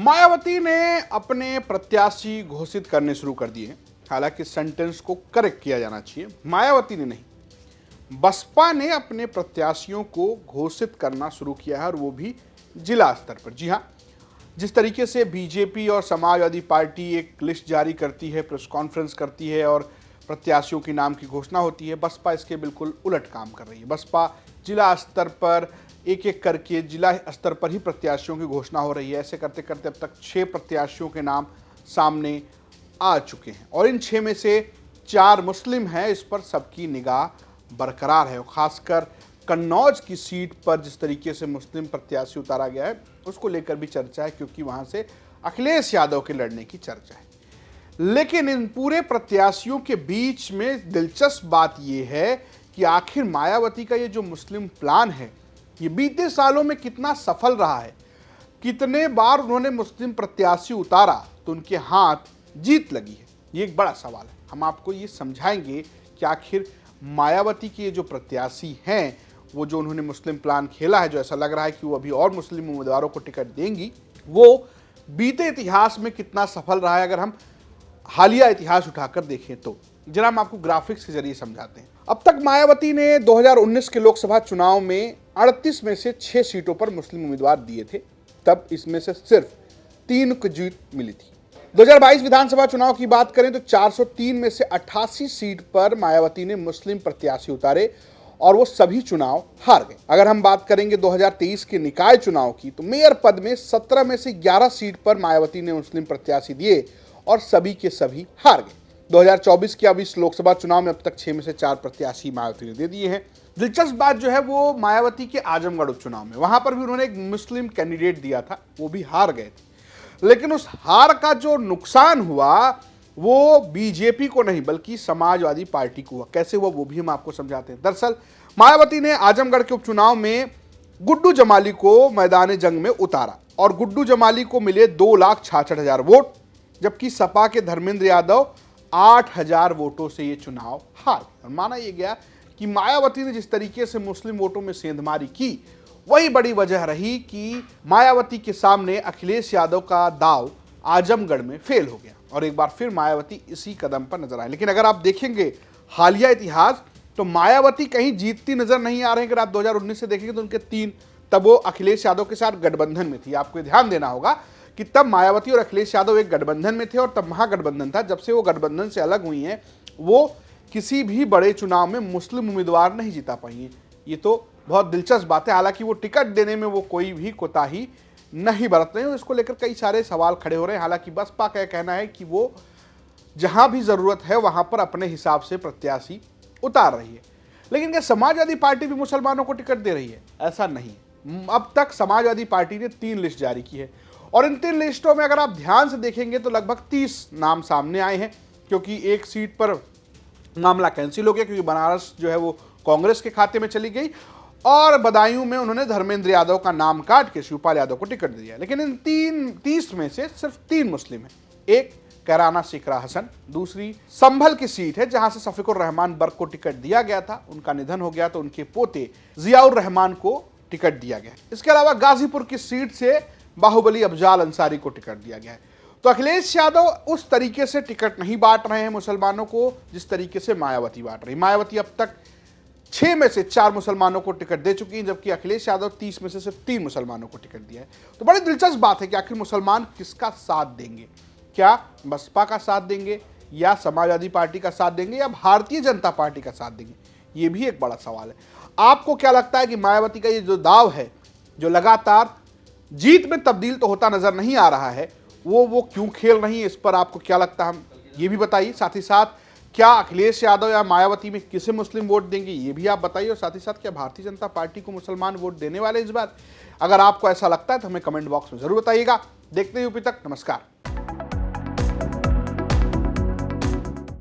मायावती ने अपने प्रत्याशी घोषित करने शुरू कर दिए हैं। हालांकि सेंटेंस को करेक्ट किया जाना चाहिए, मायावती ने नहीं, बसपा ने अपने प्रत्याशियों को घोषित करना शुरू किया है, और वो भी जिला स्तर पर। जी हाँ, जिस तरीके से बीजेपी और समाजवादी पार्टी एक लिस्ट जारी करती है, प्रेस कॉन्फ्रेंस करती है और प्रत्याशियों के नाम की घोषणा होती है, बसपा इसके बिल्कुल उलट काम कर रही है। बसपा जिला स्तर पर एक एक करके जिला स्तर पर ही प्रत्याशियों की घोषणा हो रही है। ऐसे करते करते अब तक 6 प्रत्याशियों के नाम सामने आ चुके हैं, और इन 6 में से 4 मुस्लिम हैं। इस पर सबकी निगाह बरकरार है, और खासकर कन्नौज की सीट पर जिस तरीके से मुस्लिम प्रत्याशी उतारा गया है उसको लेकर भी चर्चा है, क्योंकि वहां से अखिलेश यादव के लड़ने की चर्चा है। लेकिन इन पूरे प्रत्याशियों के बीच में दिलचस्प बात यह है कि आखिर मायावती का ये जो मुस्लिम प्लान है, ये बीते सालों में कितना सफल रहा है। कितने बार उन्होंने मुस्लिम प्रत्याशी उतारा तो उनके हाथ जीत लगी है, ये एक बड़ा सवाल है। हम आपको ये समझाएंगे कि आखिर मायावती के जो प्रत्याशी हैं, वो जो उन्होंने मुस्लिम प्लान खेला है, जो ऐसा लग रहा है कि वो अभी और मुस्लिम उम्मीदवारों को टिकट देंगी, वो बीते इतिहास में कितना सफल रहा है। अगर हम हालिया इतिहास उठाकर देखें तो जरा हम आपको ग्राफिक्स के जरिए समझाते हैं। अब तक मायावती ने 2019 के लोकसभा चुनाव में 38 में से 6 सीटों पर मुस्लिम उम्मीदवार दिए थे, तब इसमें से सिर्फ 3 को जीत मिली थी। 2022 विधानसभा चुनाव की बात करें तो 403 में से 88 सीट पर मायावती ने मुस्लिम प्रत्याशी उतारे, और वो सभी चुनाव हार गए। अगर हम बात करेंगे 2023 के निकाय चुनाव की, तो मेयर पद में 17 में से 11 सीट पर मायावती ने मुस्लिम प्रत्याशी दिए, और सभी के सभी हार गए। 2024 के अब इस लोकसभा चुनाव में अब तक 6 में से 4 प्रत्याशी मायावती ने दे दिए हैं। दिलचस्प बात जो है वो मायावती के आजमगढ़ उपचुनाव में, वहां पर भी उन्होंने एक मुस्लिम कैंडिडेट दिया था, वो भी हार गए थे। लेकिन उस हार का जो नुकसान हुआ वो बीजेपी को नहीं बल्कि समाजवादी पार्टी को हुआ। कैसे हुआ वो भी हम आपको समझाते हैं। दरअसल मायावती ने आजमगढ़ के उपचुनाव में गुड्डू जमाली को मैदान जंग में उतारा, और गुड्डू जमाली को मिले 2,66,000 वोट, जबकि सपा के धर्मेंद्र यादव 8,000 वोटों से ये चुनाव हार गए। और माना यह गया कि मायावती ने जिस तरीके से मुस्लिम वोटों में सेंधमारी की, वही बड़ी वजह रही कि मायावती के सामने अखिलेश यादव का दाव आजमगढ़ में फेल हो गया, और एक बार फिर मायावती इसी कदम पर नजर आए। लेकिन अगर आप देखेंगे हालिया इतिहास, तो मायावती कहीं जीतती नजर नहीं आ रही। अगर आप 2019 से देखेंगे तो उनके 3, तब वो अखिलेश यादव के साथ गठबंधन में थी। आपको ध्यान देना होगा कि तब मायावती और अखिलेश यादव एक गठबंधन में थे, और तब महागठबंधन था। जब से वो गठबंधन से अलग हुई हैं, वो किसी भी बड़े चुनाव में मुस्लिम उम्मीदवार नहीं जीता पाई हैं। ये तो बहुत दिलचस्प बात है। हालांकि वो टिकट देने में वो कोई भी कोताही नहीं बरत रहे हैं, इसको लेकर कई सारे सवाल खड़े हो रहे हैं। हालांकि बसपा का कहना है कि वो जहां भी जरूरत है वहां पर अपने हिसाब से प्रत्याशी उतार रही है। लेकिन क्या समाजवादी पार्टी भी मुसलमानों को टिकट दे रही है? ऐसा नहीं। अब तक समाजवादी पार्टी ने 3 लिस्ट जारी की है, और इन 3 लिस्टों में अगर आप ध्यान से देखेंगे तो लगभग 30 नाम सामने आए हैं, क्योंकि एक सीट पर मामला कैंसिल हो गया, क्योंकि बनारस जो है वो कांग्रेस के खाते में चली गई, और बदायूं में उन्होंने धर्मेंद्र यादव का नाम काट के शिवपाल यादव को टिकट दिया। लेकिन इन 30 में से सिर्फ 3 मुस्लिम हैं। एक कैराना शिकरा हसन, दूसरी संभल की सीट है जहां से शफीकुर रहमान बर्क को टिकट दिया गया था, उनका निधन हो गया तो उनके पोते जियाउर रहमान को टिकट दिया गया। इसके अलावा गाजीपुर की सीट से बाहुबली अफजाल अंसारी को टिकट दिया गया है। तो अखिलेश यादव उस तरीके से टिकट नहीं बांट रहे हैं मुसलमानों को जिस तरीके से मायावती बांट रही। मायावती अब तक 6 में से 4 मुसलमानों को टिकट दे चुकी हैं, जबकि अखिलेश यादव 30 में से सिर्फ 3 मुसलमानों को टिकट दिया है। तो बड़ी दिलचस्प बात है कि आखिर मुसलमान किसका साथ देंगे? क्या बसपा का साथ देंगे, या समाजवादी पार्टी का साथ देंगे, या भारतीय जनता पार्टी का साथ देंगे? ये भी एक बड़ा सवाल है। आपको क्या लगता है कि मायावती का ये जो दाव है, जो लगातार जीत में तब्दील तो होता नजर नहीं आ रहा है, वो क्यों खेल रही है? इस पर आपको क्या लगता है, हम ये भी बताइए। साथ ही साथ क्या अखिलेश यादव या मायावती में किसे मुस्लिम वोट देंगे, ये भी आप बताइए। और साथ ही साथ क्या भारतीय जनता पार्टी को मुसलमान वोट देने वाले इस बार? अगर आपको ऐसा लगता है तो हमें कमेंट बॉक्स में जरूर बताइएगा। देखते ही यूपी तक। नमस्कार।